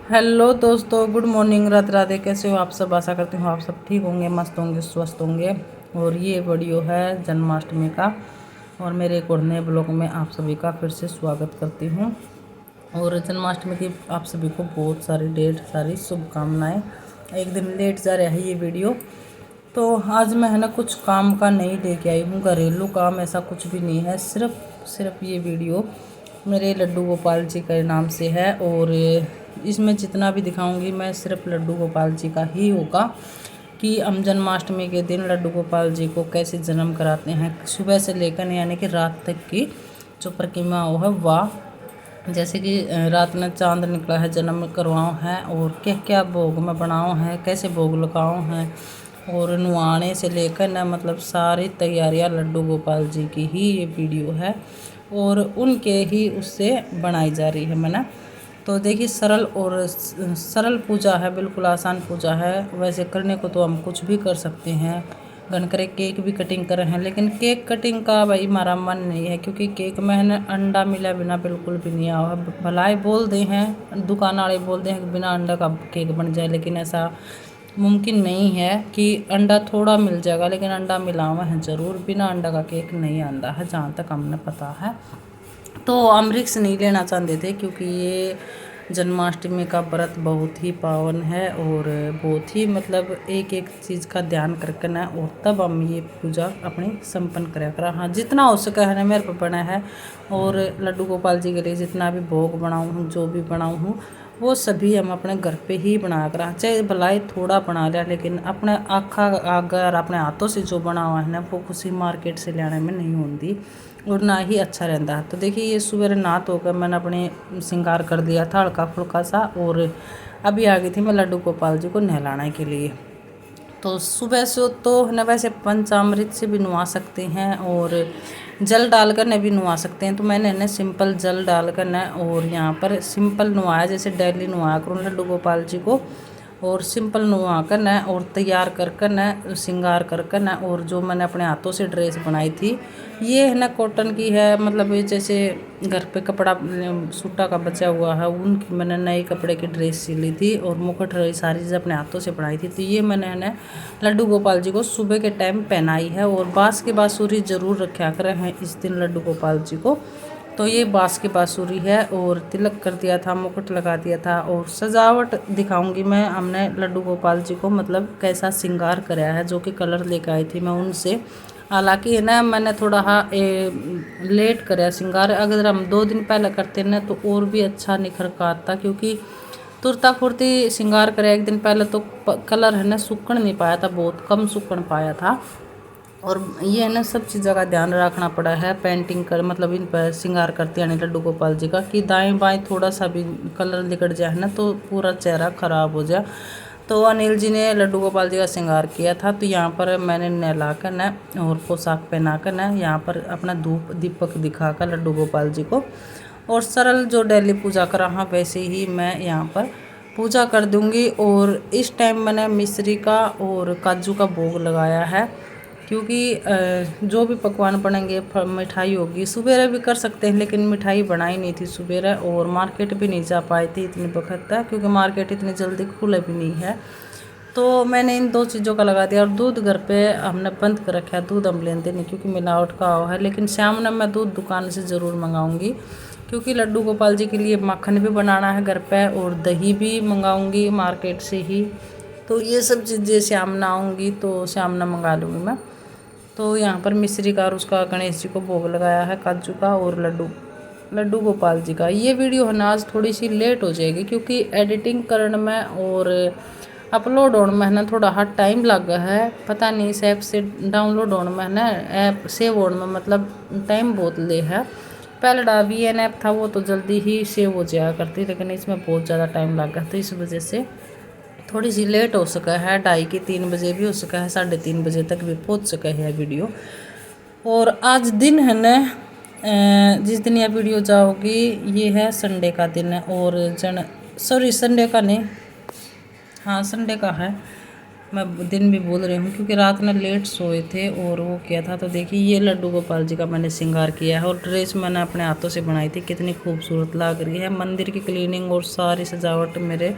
Hello दोस्तों, good morning. रात राधे, कैसे हो आप सब। आशा करती हूँ आप सब ठीक होंगे, मस्त होंगे, स्वस्थ होंगे। और ये वीडियो है जन्माष्टमी का, और मेरे एक और नए ब्लॉग में आप सभी का फिर से स्वागत करती हूँ। और जन्माष्टमी की आप सभी को बहुत सारी ढेर सारी शुभकामनाएं। एक दिन लेट जा रहा है ये वीडियो, तो आज मैं है ना कुछ काम का नहीं लेके आई हूँ, घरेलू काम, ऐसा कुछ भी नहीं है। सिर्फ ये वीडियो मेरे लड्डू गोपाल जी के नाम से है। और इसमें जितना भी दिखाऊंगी मैं सिर्फ लड्डू गोपाल जी का ही होगा, कि हम जन्माष्टमी के दिन लड्डू गोपाल जी को कैसे जन्म कराते हैं, सुबह से लेकर यानी कि रात तक की जो परिक्रमा हो है वाह। जैसे कि रात में चांद निकला है, जन्म करवाओ है, और क्या क्या भोग में बनाओ है, कैसे भोग लगाओ हैं, और नुआने से लेकर ना मतलब सारी तैयारियां लड्डू गोपाल जी की ही ये वीडियो है, और उनके ही उससे बनाई जा रही है मैंने। तो देखिए सरल पूजा है, बिल्कुल आसान पूजा है। वैसे करने को तो हम कुछ भी कर सकते हैं, गनकरे केक भी कटिंग कर रहे हैं, लेकिन केक कटिंग का भाई हमारा मन नहीं है, क्योंकि केक में है ना अंडा मिला बिना बिल्कुल भी नहीं आया। भलाई बोलते हैं, दुकान वाले बोलते हैं कि बिना अंडा का केक बन जाए, लेकिन ऐसा मुमकिन नहीं है कि अंडा थोड़ा मिल जाएगा, लेकिन अंडा मिला हुआ है ज़रूर। बिना अंडा का केक नहीं आता है, जहाँ तक हमने पता है। तो हम रिस्क नहीं लेना चाहते थे, क्योंकि ये जन्माष्टमी का व्रत बहुत ही पावन है, और बहुत ही मतलब एक एक चीज़ का ध्यान करके ना, और तब हम ये पूजा अपनी संपन्न करा कर। हाँ, जितना हो सका है ना मेरे पर बना है। और लड्डू गोपाल जी के लिए जितना भी भोग बनाऊँ हूँ, जो भी बनाऊँ हूँ, वो सभी हम अपने घर पे ही बना कर, चाहे भलाई थोड़ा बना लिया, लेकिन अपने आखा अगर अपने हाथों से जो बना हुआ है ना, वो किसी मार्केट से लाने में नहीं होती, और ना ही अच्छा रहता है। तो देखिए ये सुबह नहा धोकर मैंने अपने श्रृंगार कर दिया था हल्का फुल्का सा, और अभी आ गई थी मैं लड्डू गोपाल जी को नहलाने के लिए। तो सुबह से तो है ना वैसे पंचामृत से भी नुआ सकते हैं, और जल डालकर न भी नुआ सकते हैं। तो मैंने ना सिंपल जल डालकर न, और यहाँ पर सिंपल नुआया, जैसे डेली नुआया करूँ लड्डू गोपाल जी को, और सिंपल नुआ कर न, और तैयार कर कर न, श्रृंगार कर कर न। और जो मैंने अपने हाथों से ड्रेस बनाई थी, ये है ना कॉटन की है, मतलब ये जैसे घर पे कपड़ा सूटा का बचा हुआ है, उनकी मैंने नए कपड़े की ड्रेस सी थी, और मुकुट रही सारी चीज़ अपने हाथों से बनाई थी। तो ये मैंने ना लड्डू गोपाल जी को सुबह के टाइम पहनाई है। और बाँस की बाँसुरी ज़रूर रखा करें हैं इस दिन लड्डू गोपाल जी को। तो ये बाँस की बाँसुरी है, और तिलक कर दिया था, मुकुट लगा दिया था। और सजावट दिखाऊंगी मैं, हमने लड्डू गोपाल जी को मतलब कैसा श्रृंगार कराया है, जो कि कलर लेकर आई थी मैं उनसे। हालांकि है ना मैंने थोड़ा लेट कराया श्रृंगार, अगर हम 2 दिन पहले करते ना तो और भी अच्छा निखर का आता, क्योंकि तुरता फुर्ती श्रृंगार कराया एक दिन पहले तो कलर है ना सूखण नहीं पाया था, बहुत कम सूखण पाया था। और ये है ना सब चीज़ों का ध्यान रखना पड़ा है पेंटिंग कर, मतलब इन पर श्रृंगार करते हैं लड्डू गोपाल जी का, कि दाएं बाएं थोड़ा सा भी कलर निकल जाए ना तो पूरा चेहरा खराब हो जाए। तो अनिल जी ने लड्डू गोपाल जी का श्रृंगार किया था। तो यहाँ पर मैंने नहला कर न, और पोशाक पहना कर न, यहाँ पर अपना धूप दीपक दिखाकर लड्डू गोपाल जी को, और सरल जो डेली पूजा कर रहा वैसे ही मैं यहाँ पर पूजा कर दूँगी। और इस टाइम मैंने मिश्री का और काजू का भोग लगाया है, क्योंकि जो भी पकवान बनेंगे, मिठाई होगी, सुबेरे भी कर सकते हैं, लेकिन मिठाई बनाई नहीं थी सुबेरे, और मार्केट भी नहीं जा पाए थे इतनी वक्त तक, क्योंकि मार्केट इतनी जल्दी खुले भी नहीं है। तो मैंने इन 2 चीज़ों का लगा दिया। और दूध घर पे हमने बंद कर रखा है, दूध हम लेते नहीं, क्योंकि मिलावट का हुआ है। लेकिन शाम में मैं दूध दुकान से ज़रूर मंगाऊंगी, क्योंकि लड्डू गोपाल जी के लिए मक्खन भी बनाना है घर पे, और दही भी मंगाऊंगी मार्केट से ही। तो ये सब चीज़ें शाम ना आऊँगी तो शाम ना मंगा लूँगी मैं। तो यहाँ पर मिश्री का और उसका गणेश जी को भोग लगाया है, काजू का और लड्डू गोपाल जी का। ये वीडियो है ना आज थोड़ी सी लेट हो जाएगी, क्योंकि एडिटिंग करने में और अपलोड होने में है ना थोड़ा हाथ टाइम लगा है। पता नहीं इस ऐप से डाउनलोड होने में है ना, ऐप सेव होने में मतलब टाइम बहुत ले है। पहले VN ऐप था, वो तो जल्दी ही सेव हो जाया करती, लेकिन इसमें बहुत ज़्यादा टाइम लगा, तो इस वजह से थोड़ी सी लेट हो सका है। 2:30 की 3 बजे भी हो सका है, 3:30 बजे तक भी पहुंच सका है वीडियो। और आज दिन है ना, जिस दिन यह वीडियो जाओगी ये है संडे का दिन है, और संडे का नहीं, हाँ संडे का है। मैं दिन भी बोल रही हूँ क्योंकि रात में लेट सोए थे और वो किया था। तो देखिए ये लड्डू गोपाल जी का मैंने श्रृंगार किया है और ड्रेस मैंने अपने हाथों से बनाई थी, कितनी खूबसूरत लग रही है। मंदिर की क्लीनिंग और सारी सजावट मेरे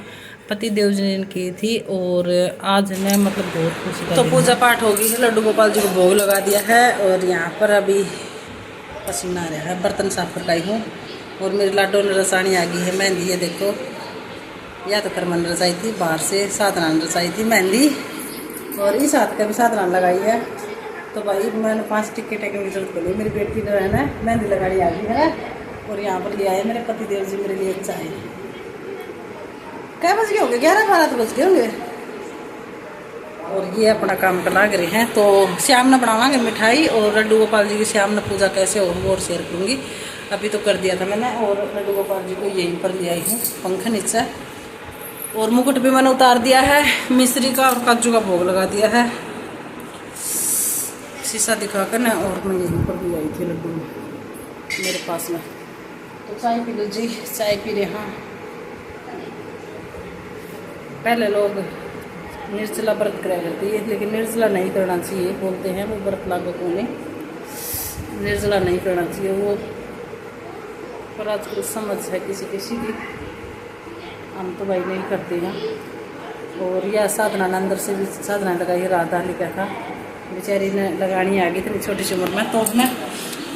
पति देव जी ने की थी और आज मैं मतलब बहुत खुशी का। तो पूजा पाठ हो गई है, लड्डू गोपाल जी को भोग लगा दिया है और यहाँ पर अभी पसीना आ रहा है, बर्तन साफ कर लाई हूँ और मेरी लाडो ने रसानी आ गई है मेहंदी। ये देखो, या तो करमन रचाई थी बाहर से, साधना रचाई थी मेहंदी और इस हाथ का भी साधना लगाई है। तो भाई मैंने 5 टिक्के टेकने की जरूरत पड़ी, मेरी बेटी ने है ना मेहंदी लगानी आ गई है और यहाँ पर ले आए मेरे पति देव जी मेरे लिए चाय। क्या बज गए होंगे, 11-12 तो बज गए होंगे और ये अपना काम कर लग रहे हैं। तो शाम ने बनावांगे मिठाई और लड्डू गोपाल जी की शाम ने पूजा कैसे हो वो और शेयर करूँगी। अभी तो कर दिया था मैंने और लड्डू गोपाल जी को यहीं पर ले आई हूँ पंखा नीचे और मुकुट भी मैंने उतार दिया है मिश्री का और काजू का भोग लगा दिया है शीशा दिखा कर ना। और मैं यहीं पर भी आई थी लड्डू मेरे पास में। तो चाय पी लो जी, चाय पी रहे। हाँ, पहले लोग निर्जला व्रत करा करती है लेकिन निर्जला नहीं करना चाहिए, बोलते हैं वो व्रत लागू को नहीं, निर्जला नहीं करना चाहिए वो। पर आजकल समझ है किसी किसी की, हम तो भाई नहीं करते हैं। और यह साधना ने अंदर से भी साधना लगाई, राधा लिखा था बेचारी ने लगानी आ गई इतनी छोटी सी उम्र में। तो उसमें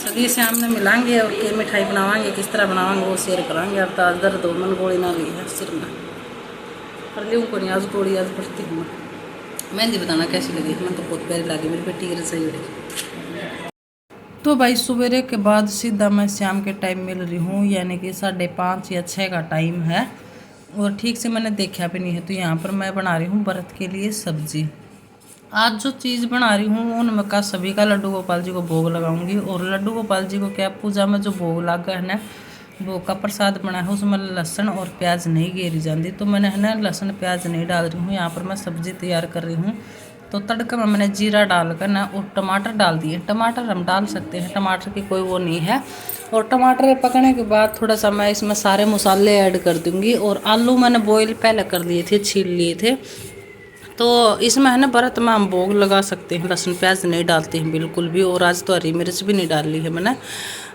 सदी से हमने मिलाएंगे और के मिठाई बनावाएंगे, किस तरह बनावाएंगे वो शेयर कराएंगे। अब तो दर्द हो, मन गोली ना ली है सिर में, पर लियो को नहीं आज गोली आज बढ़ती हूँ। मेहंदी बताना कैसी लगी, मैं तो बहुत प्यारी लगी, मेरी बेटी की रसोई बड़ी। तो भाई सवेरे के बाद सीधा मैं शाम के टाइम मिल रही हूँ, यानी कि 5:30 या 6 का टाइम है और ठीक से मैंने देखा भी नहीं है। तो यहाँ पर मैं बना रही हूँ व्रत के लिए सब्जी। आज जो चीज़ बना रही हूँ उनमें का सभी का लड्डू गोपाल जी को भोग लगाऊंगी। और लड्डू गोपाल जी को क्या पूजा में जो भोग लगा है ना वो का प्रसाद बना है, उसमें लहसुन और प्याज नहीं गेरी जाती। तो मैंने है ना लहसुन प्याज नहीं डाल रही हूँ। यहाँ पर मैं सब्जी तैयार कर रही हूँ। तो तड़का में मैंने जीरा डालकर ना और टमाटर डाल दिए। टमाटर हम डाल सकते हैं, टमाटर की कोई वो नहीं है। और टमाटर पकने के बाद थोड़ा सा मैं इसमें सारे मसाले ऐड कर दूँगी। और आलू मैंने बॉईल पहले कर लिए थे, छील लिए थे। तो इसमें है ना व्रत में हम भोग लगा सकते हैं, लहसुन प्याज नहीं डालते हैं बिल्कुल भी। और आज तो हरी मिर्च भी नहीं डाल ली है मैंने,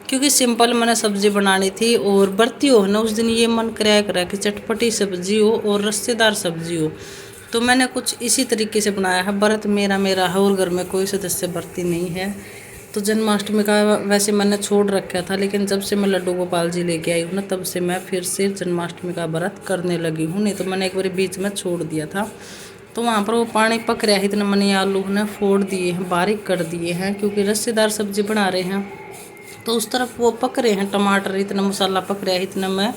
क्योंकि सिंपल मैंने सब्ज़ी बनानी थी। और बरती हो ना उस दिन ये मन कराया कि चटपटी सब्ज़ी हो और रस्सेदार सब्ज़ी हो। तो मैंने कुछ इसी तरीके से बनाया है। व्रत मेरा है और घर में कोई सदस्य बरती नहीं है। तो जन्माष्टमी का वैसे मैंने छोड़ रखा था, लेकिन जब से मैं लड्डू गोपाल जी लेके आई हूँ ना तब से मैं फिर से जन्माष्टमी का व्रत करने लगी हूँ। नहीं तो मैंने एक बार बीच में छोड़ दिया था। तो वहाँ पर वो पानी पक रहा है, इतना मैंने आलू ने फोड़ दिए हैं, बारीक कर दिए हैं, क्योंकि रस्सेदार सब्ज़ी बना रहे हैं। तो उस तरफ वो पक रहे हैं टमाटर, इतना मसाला पक रहा है, इतना मैं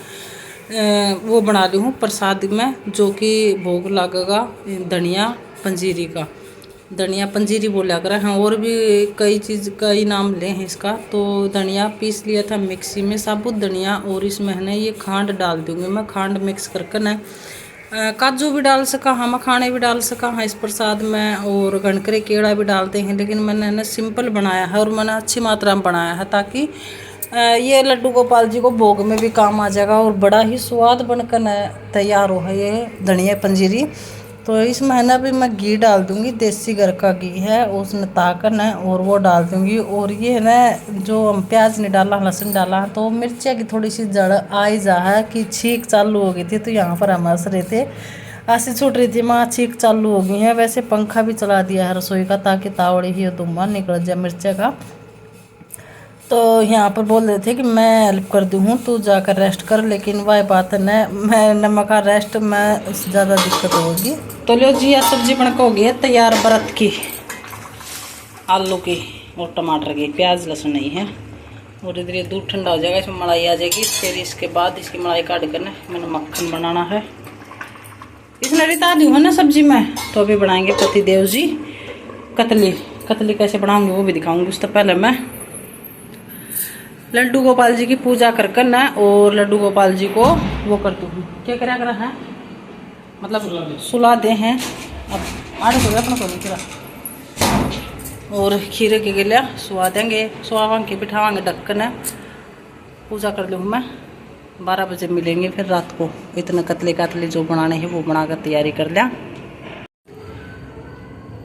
वो बना ली हूँ प्रसाद में, जो कि भोग लगेगा धनिया पंजीरी का। धनिया पंजीरी बोला कर हैं, और भी कई चीज़ कई नाम ले हैं इसका। तो धनिया पीस लिया था मिक्सी में, साबुत धनिया, और इसमें है ना ये खांड डाल दूँगी मैं। खांड मिक्स करके ना काजू भी डाल सका हाँ, मखाने भी डाल सका हाँ इस प्रसाद में, और गणकरे केड़ा भी डालते हैं। लेकिन मैंने ना सिंपल बनाया है और मैंने अच्छी मात्रा में बनाया है, ताकि ये लड्डू गोपाल जी को भोग में भी काम आ जाएगा और बड़ा ही स्वाद बनकर तैयार हो है ये धनिया पंजीरी। तो इसमें है ना भी मैं घी डाल दूँगी, देसी घर का घी है उसमें ताकन है, और वो डाल दूँगी। और ये है ना जो हम प्याज नहीं डाला लहसुन डाला, तो मिर्चिया की थोड़ी सी जड़ आई जा है कि छींक चालू हो गई थी। तो यहाँ पर हम हंस रहे थे, ऐसी छूट रही थी माँ छींक चालू हो गई है। वैसे पंखा भी चला दिया है रसोई का, ताकि तावड़ी ही धुआं निकल जाए मिर्चा का। तो यहाँ पर बोल रहे थे कि मैं हेल्प कर दूँ तू जाकर रेस्ट कर, लेकिन वह बात न मैं नमक का रेस्ट में ज़्यादा दिक्कत होगी। तो लो जी यह सब्जी बनकर हो गई है तैयार व्रत की, आलू की और टमाटर की, प्याज लहसुन नहीं है। और इधर ये दूध ठंडा हो जाएगा, इसमें मलाई आ जाएगी। फिर इसके बाद इसकी मलाई काट कर ना मैंने मक्खन बनाना है। इसने रिता दी है ना सब्जी में। तो अभी बनाएंगे पति देव जी कतली। कतली कैसे बनाऊंगी वो भी दिखाऊंगी। उससे पहले मैं लड्डू गोपाल जी की पूजा कर ना, और लड्डू गोपाल जी को वो करती हूँ, क्या करा कर है मतलब सुला दे हैं। अब आड़े हो गया अपना को खीरा, और खीरे के गिलिया सुहा देंगे, सुहावांग के बिठावांगे ढक्कन। पूजा कर लूँ मैं, 12 बजे मिलेंगे फिर रात को। इतने कतले जो बनाने हैं वो बनाकर तैयारी कर लिया।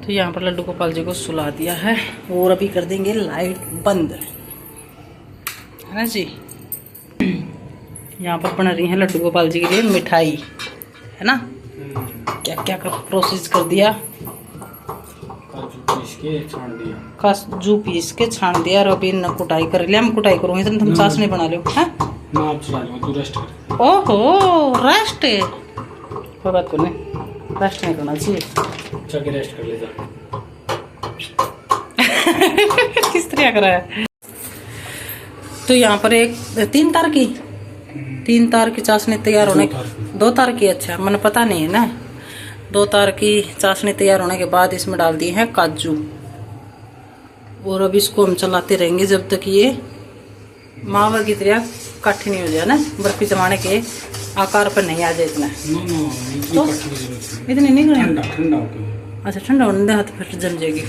तो यहाँ पर लड्डू गोपाल जी को सुला दिया है और अभी कर देंगे लाइट बंद, है ना जी। यहाँ पर बना रही है लड्डू गोपाल जी के लिए मिठाई, है ना। क्या क्या कर प्रोसेस कर दिया, काजू पीस के छान दिया और अभी न कुटाई कर लिया। हम कुटाई करूँगी तो तुम सास नहीं बना लो हैं। ओहो रेस्ट, कोई बात को नहीं, रेस्ट नहीं करना चाहिए, रेस्ट कर ले जा। किस तरह कर रहा है। तो यहाँ पर एक 3 तार की चाशनी तैयार होने, 2 तार की, अच्छा मैंने पता नहीं है ना। 2 तार की चाशनी तैयार होने के बाद इसमें डाल दिए हैं काजू और अब इसको हम चलाते रहेंगे जब तक ये मावा की तरह काठी नहीं हो जाए ना, बर्फी जमाने के आकार पर नहीं आ जाए इतना। तो इतनी नहीं ठंडा अच्छा ठंडा होने दे, हाथ फिर जम जाएगी।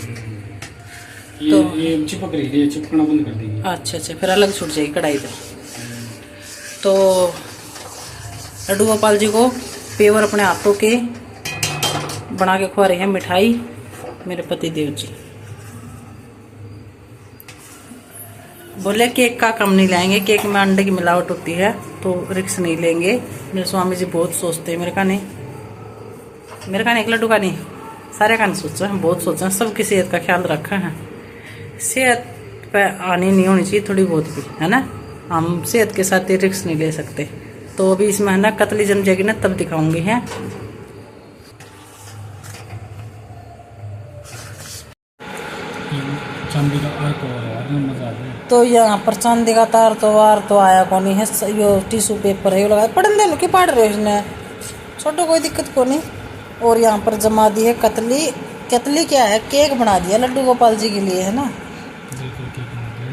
तो ये चिपक रही है, चिपकना बंद कर देंगे। अच्छा फिर अलग छूट जाएगी कढ़ाई से। तो लड्डू गोपाल जी को पेवर अपने हाथों के बना के खुआ रहे हैं मिठाई मेरे पति देव जी। बोले केक का कम नहीं लाएंगे, केक में अंडे की मिलावट होती है तो रिक्स नहीं लेंगे। मेरे स्वामी जी बहुत सोचते हैं, मेरे का नहीं एक लड्डू का नहीं, सारे का नहीं सोचा, बहुत सोचा, सबकी सेहत का ख्याल रखा है। सेहत पे आनी नहीं होनी चाहिए थोड़ी बहुत भी, है ना। हम सेहत के साथ रिक्स नहीं ले सकते। तो अभी इसमें है ना कतली जम जाएगी ना तब दिखाऊंगी है। चांदी का आर तो मजा आ गया। तो यहाँ पर चांदी का तार तो वार तो आया कौन है, यो टिश्यू पेपर है, लगा पढ़ने देने की पाड़ रहे उसने, छोटो कोई दिक्कत को नहीं। और यहाँ पर जमा दी है कतली क्या है, केक बना दिया लड्डू गोपाल जी के लिए, है ना।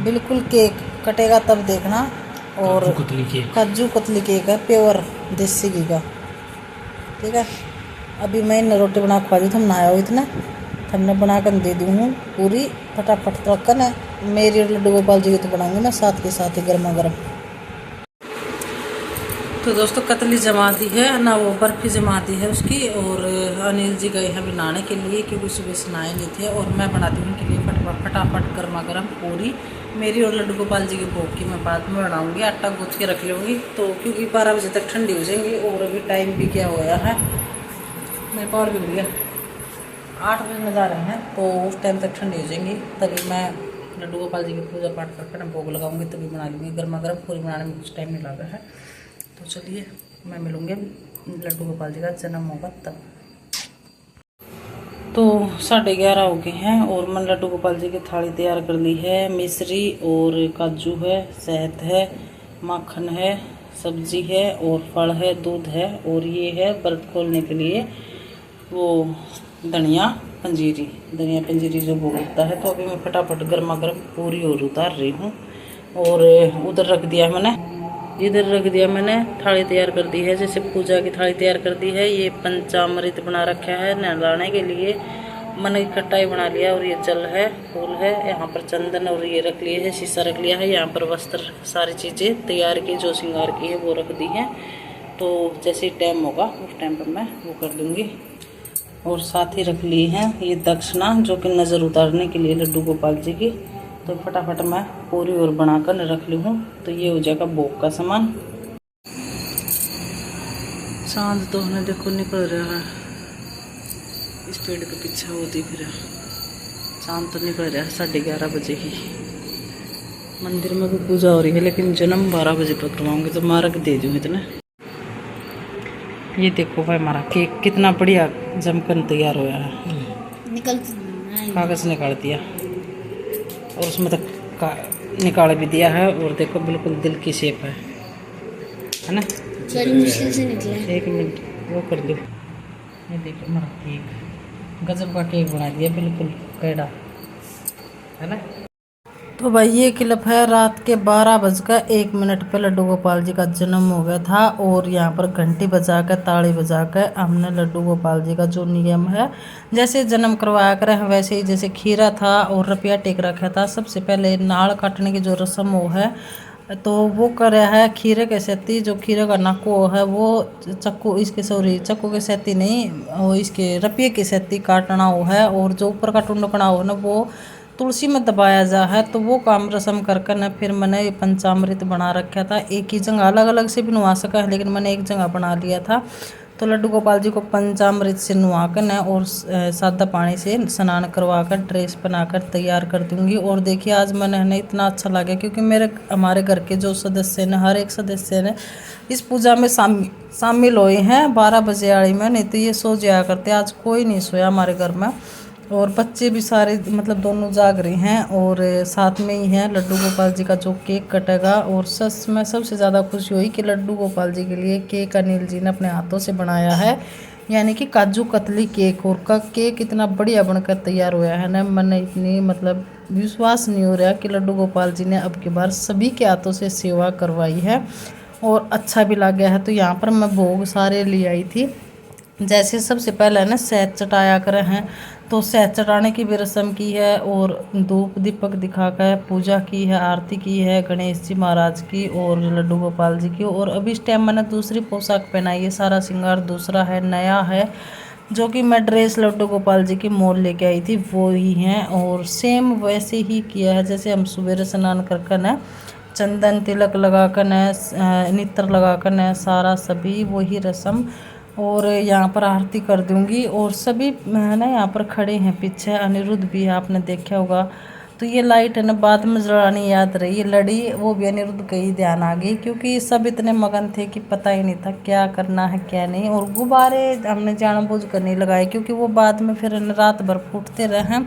बिल्कुल केक कटेगा तब देखना। और काजू कतली केक है, प्योर देसी घी का, ठीक है। अभी मैं इन रोटी बना खा दी, तुम नहाया हो इतना, हमने बना कर दे दी हूँ पूरी फटाफट रखकर है। मेरी और लड्डू गोपाल जी की तो बनाऊंगी मैं साथ के साथ ही गर्मा गर्म। तो दोस्तों कतली जमा दी है ना, वो बर्फी जमा दी है उसकी। और अनिल जी गए हैं अभी नहाने के लिए क्योंकि सुबह से नहाए नहीं थे। और मैं बनाती हूँ उनके लिए फटाफट गर्मा गर्म पूरी। मेरी और लड्डू गोपाल जी की भोग की मैं बाद में बनाऊँगी, आटा गूँथ के रख लूँगी तो, क्योंकि 12 बजे तक ठंडी हो जाएंगी। और अभी टाइम भी क्या हो गया है, मेरे पावर भी हो गया 8 बजे जा रहे हैं, तो उस टाइम तक ठंडी हो जाएंगी। तभी मैं लड्डू गोपाल जी की पूजा पाठ करके ना भोग लगाऊंगी, तभी बना लूँगी। गर्मा गर्म पूरी बनाने में कुछ टाइम नहीं लग रहा है। तो चलिए मैं मिलूँगी लड्डू गोपाल जी का जन्म होगा तब। तो 11:30 हो गए हैं और मैंने लड्डू गोपाल जी की थाली तैयार कर ली है। मिश्री और काजू है, शहद है, माखन है, सब्जी है और फल है, दूध है। और ये है व्रत खोलने के लिए वो धनिया पंजीरी जो बोलता है। तो अभी मैं फटाफट गर्मा गर्म पूरी और उतार रही हूँ। और उधर रख दिया मैंने, इधर रख दिया मैंने, थाली तैयार कर दी है, जैसे पूजा की थाली तैयार कर दी है। ये पंचामृत बना रखा है नहलाने के लिए, मन की खटाई बना लिया। और ये जल है, फूल है, यहाँ पर चंदन और ये रख लिए है, शीशा रख लिया है। यहाँ पर वस्त्र सारी चीज़ें तैयार की, जो श्रृंगार की है वो रख दी है। तो जैसे टाइम होगा उस टाइम पर मैं वो कर दूँगी। और साथ ही रख ली है ये दक्षिणा, जो कि नज़र उतारने के लिए लड्डू गोपाल जी की। तो फटाफट मैं पूरी और बनाकर रख ली हूँ, तो ये हो जाएगा भोग का सामान। चांद तो हमें देखो निकल रहा है, इस पेड़ के पीछे वो दिख रहा है, चांद तो निकल रहा है 11:30 बजे ही। मंदिर में भी पूजा हो रही है, लेकिन जन्म 12 बजे तक करवाऊंगी, तो मार्ग दे दूँ इतना। ये देखो भाई हमारा केक कितना बढ़िया जमकर तैयार हुआ है। कागज़ निकाल दिया और उसमें तक निकाल भी दिया है। और देखो बिल्कुल दिल की शेप है ना। मुश्किल से निकला। 1 मिनट वो कर दो। ये देखो हमारा केक, गजब का केक बना दिया, बिल्कुल कैडा, है ना। तो भाई ये क्लिप है रात के 12:01 पे लड्डू गोपाल जी का जन्म हो गया था। और यहाँ पर घंटी बजाकर ताड़ी बजाकर हमने लड्डू गोपाल जी का जो नियम है, जैसे जन्म करवाया करें वैसे ही, जैसे खीरा था और रुपया टेक रखा था। सबसे पहले नाल काटने की जो रस्म वो है, तो वो कर रहा है खीरे के सेती, जो खीरे का नक्को है वो चक्कू इसके सॉरी चक्कू के सेती नहीं, वो इसके रपिए की सेती काटना हो है, और जो ऊपर का टुंडकना हो ना वो तुलसी में दबाया जा है। तो वो काम रसम कर कर ना फिर मैंने ये पंचामृत बना रखा था। एक ही जगह अलग अलग से भी नवा सका है, लेकिन मैंने एक जगह बना लिया था। तो लड्डू गोपाल जी को पंचामृत से नुआ कर न और सादा पानी से स्नान करवा कर ड्रेस बनाकर तैयार कर दूंगी। और देखिए आज मैंने इतना अच्छा लगा, क्योंकि हमारे घर के जो सदस्य ने हर एक सदस्य ने इस पूजा में शामिल हुए हैं 12 बजे आड़ी में, नहीं तो ये सो जाया करते। आज कोई नहीं सोया हमारे घर में, और बच्चे भी सारे मतलब दोनों जाग रहे हैं, और साथ में ही है लड्डू गोपाल जी का जो केक कटेगा। और सच में सबसे ज़्यादा खुशी हुई कि लड्डू गोपाल जी के लिए केक अनिल जी ने अपने हाथों से बनाया है, यानी कि काजू कतली केक। और का केक इतना बढ़िया बनकर तैयार हुआ है ना, मैंने इतनी मतलब विश्वास नहीं हो रहा कि लड्डू गोपाल जी ने अब की बार सभी के हाथों से सेवा करवाई है, और अच्छा भी लग गया है। तो यहाँ पर मैं भोग सारे ले आई थी। जैसे सबसे पहले ना शहद चटाया करे हैं, तो शहद चटाने की भी रस्म की है, और धूप दीपक दिखाकर पूजा की है, आरती की है गणेश जी महाराज की और लड्डू गोपाल जी की। और अभी इस टाइम मैंने दूसरी पोशाक पहनाई है, सारा श्रृंगार दूसरा है, नया है, जो कि मैं ड्रेस लड्डू गोपाल जी की मोल लेके आई थी वो ही है। और सेम वैसे ही किया है जैसे हम सवेरे स्नान कर न चंदन तिलक लगा कर न नित्र लगा कर न सारा सभी वही रस्म। और यहाँ पर आरती कर दूंगी, और सभी है ना यहाँ पर खड़े हैं, पीछे अनिरुद्ध भी है, आपने देखा होगा। तो ये लाइट है ना बाद में जलानी याद रही, लड़ी वो भी अनिरुद्ध का ही ध्यान आ गई, क्योंकि सब इतने मगन थे कि पता ही नहीं था क्या करना है क्या नहीं। और गुब्बारे हमने जानबूझ कर नहीं लगाए, क्योंकि वो बाद में फिर रात भर फूटते रहे।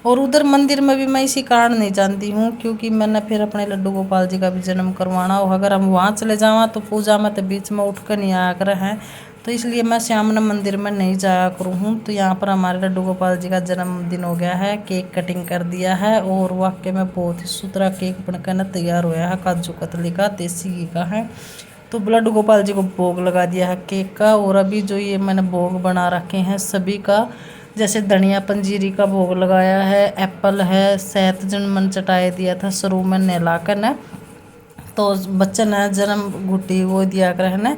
और उधर मंदिर में भी मैं इसी कारण नहीं जानती हूँ, क्योंकि मैंने फिर अपने लड्डू गोपाल जी का भी जन्म करवाना हो, अगर हम वहाँ चले जावा तो पूजा में तो बीच में उठ कर नहीं आया कर हैं, तो इसलिए मैं श्यामना मंदिर में नहीं जाया करूँ हूँ। तो यहाँ पर हमारे लड्डू गोपाल जी का जन्मदिन हो गया है, केक कटिंग कर दिया है, और वाकई में बहुत ही सुथरा केक बनकर ना तैयार हुआ है, काजू कतली का देसी घी का है। तो लड्डू गोपाल जी को भोग लगा दिया है केक का। और अभी जो ये मैंने भोग बना रखे हैं सभी का, जैसे धनिया पंजीरी का भोग लगाया है, एप्पल है, शहद जनमन चटाए दिया था सरू में नहला कर न, तो बच्चे ने जन्म घुटी वो दिया कर है ना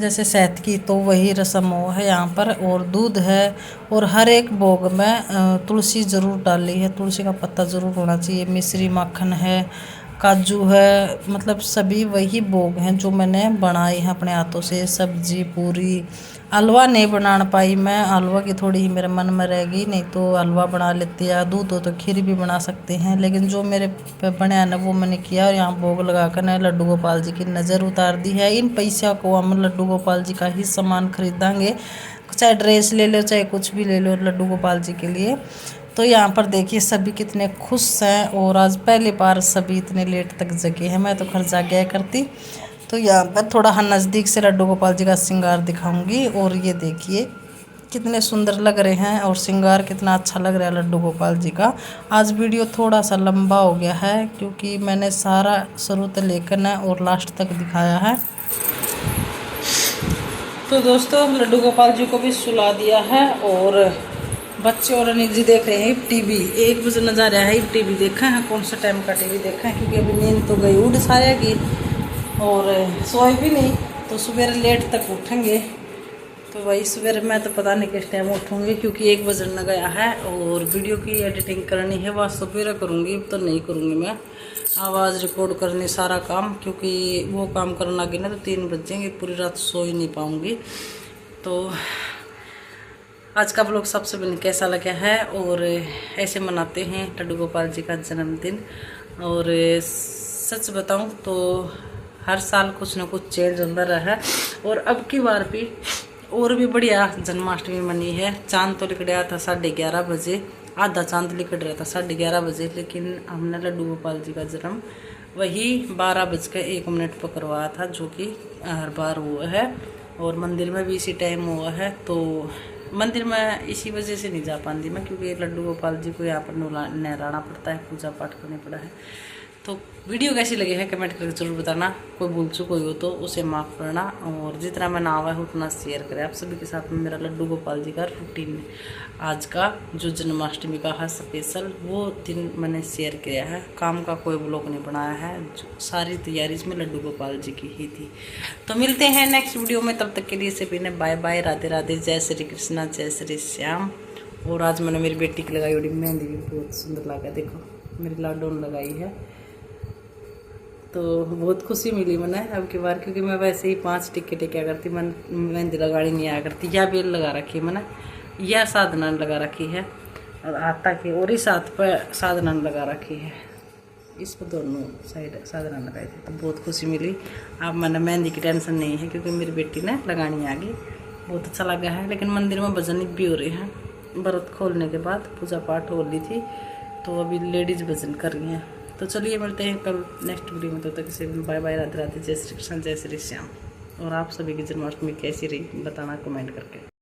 जैसे शहद की, तो वही रस्म हो है यहाँ पर। और दूध है, और हर एक भोग में तुलसी ज़रूर डाली है, तुलसी का पत्ता ज़रूर होना चाहिए, मिश्री माखन है, काजू है, मतलब सभी वही भोग हैं जो मैंने बनाए हैं अपने हाथों से। सब्जी पूरी हलवा नहीं बना पाई मैं, हलवा की थोड़ी ही मेरे मन में रहेगी, नहीं तो हलवा बना लेती है, दूध हो तो खीर भी बना सकते हैं, लेकिन जो मेरे पे बना ना वो मैंने किया। और यहाँ भोग लगा कर ना लड्डू गोपाल जी की नज़र उतार दी है। इन पैसा को हम लड्डू गोपाल जी का ही सामान खरीदेंगे, चाहे ड्रेस ले लो चाहे कुछ भी ले लो लड्डू गोपाल जी के लिए। तो यहाँ पर देखिए सभी कितने खुश हैं, और आज पहली बार सभी इतने लेट तक जगे हैं, मैं तो घर जा गया करती। तो यहाँ पर थोड़ा नज़दीक से लड्डू गोपाल जी का श्रृंगार दिखाऊंगी। और ये देखिए कितने सुंदर लग रहे हैं, और श्रृंगार कितना अच्छा लग रहा है लड्डू गोपाल जी का। आज वीडियो थोड़ा सा लंबा हो गया है, क्योंकि मैंने सारा शुरू से लेकर ना और लास्ट तक दिखाया है। तो दोस्तों लड्डू गोपाल जी को भी सुला दिया है, और बच्चे और अनिल जी देख रहे हैं टीवी। 1 बजे न जा रहा है टीवी देखा है, कौन सा टाइम का टीवी देखा है, क्योंकि अभी नींद तो गई उड़ सारे की, और सोए भी नहीं, तो सुबह लेट तक उठेंगे। तो वही सुबह मैं तो पता नहीं किस टाइम उठूँगी, क्योंकि 1 बजे न गया है, और वीडियो की एडिटिंग करनी है वह सुबह करूँगी, तो नहीं करूँगी मैं। आवाज़ रिकॉर्ड करनी सारा काम, क्योंकि वो काम करना लगी ना तो 3 बजेंगे, पूरी रात सो ही नहीं पाऊँगी। तो आज का ब्लॉग सबसे पहले कैसा लगा है, और ऐसे मनाते हैं लड्डू गोपाल जी का जन्मदिन। और सच बताऊं तो हर साल कुछ ना कुछ चेंज होता रहा है, और अब की बार भी और भी बढ़िया जन्माष्टमी मनी है। चांद तो लिख रहा था 11:30 बजे, आधा चांद लिख रहा था 11:30 बजे, लेकिन हमने लड्डू गोपाल जी का जन्म वही 12:01 पर करवाया था, जो कि हर बार हुआ है। और मंदिर में भी इसी टाइम हुआ है, तो मंदिर में इसी वजह से नहीं जा पाती मैं, क्योंकि लड्डू गोपाल जी को यहाँ पर नहलाना पड़ता है, पूजा पाठ करना पड़ा है। तो वीडियो कैसी लगी है कमेंट करके जरूर बताना। कोई भूल चूक हुई हो तो उसे माफ़ करना, और जितना मैं ना आवा है उतना शेयर करें आप सभी के साथ में। मेरा लड्डू गोपाल जी का रूटीन आज का जो जन्माष्टमी का है स्पेशल, वो दिन मैंने शेयर किया है। काम का कोई ब्लॉग नहीं बनाया है, सारी तैयारी इसमें लड्डू गोपाल जी की ही थी। तो मिलते हैं नेक्स्ट वीडियो में, तब तक के लिए सभी ने बाय बाय, राधे राधे, जय श्री कृष्णा, जय श्री श्याम। और आज मैंने मेरी बेटी की लगाई हुई मेहंदी भी बहुत सुंदर लगा, देखो मेरी लाडो ने लगाई है, तो बहुत खुशी मिली मैंने अब की बार, क्योंकि मैं वैसे ही 5 टिक्के क्या करती, मैं मेहंदी लगानी नहीं आया करती। या बेल लगा रखी है मैंने, या साधना लगा रखी है, और आता की और इस हाथ पर साधना लगा रखी है, इस पर दोनों साइड साधना लगाई थी, तो बहुत खुशी मिली। अब मैंने मेहंदी की टेंशन नहीं है, क्योंकि मेरी बेटी ने लगानी आ गई। बहुत अच्छा लगा है। लेकिन मंदिर में भजन भी हो रहे हैं, व्रत खोलने के बाद पूजा पाठ हो रही थी, तो अभी लेडीज भजन कर रही हैं। तो चलिए मिलते हैं कल नेक्स्ट वीडियो में, तो तक से बाय बाय, राधे राधे, जय श्री कृष्ण, जय श्री श्याम। और आप सभी की जन्माष्टमी कैसी रही बताना कमेंट करके।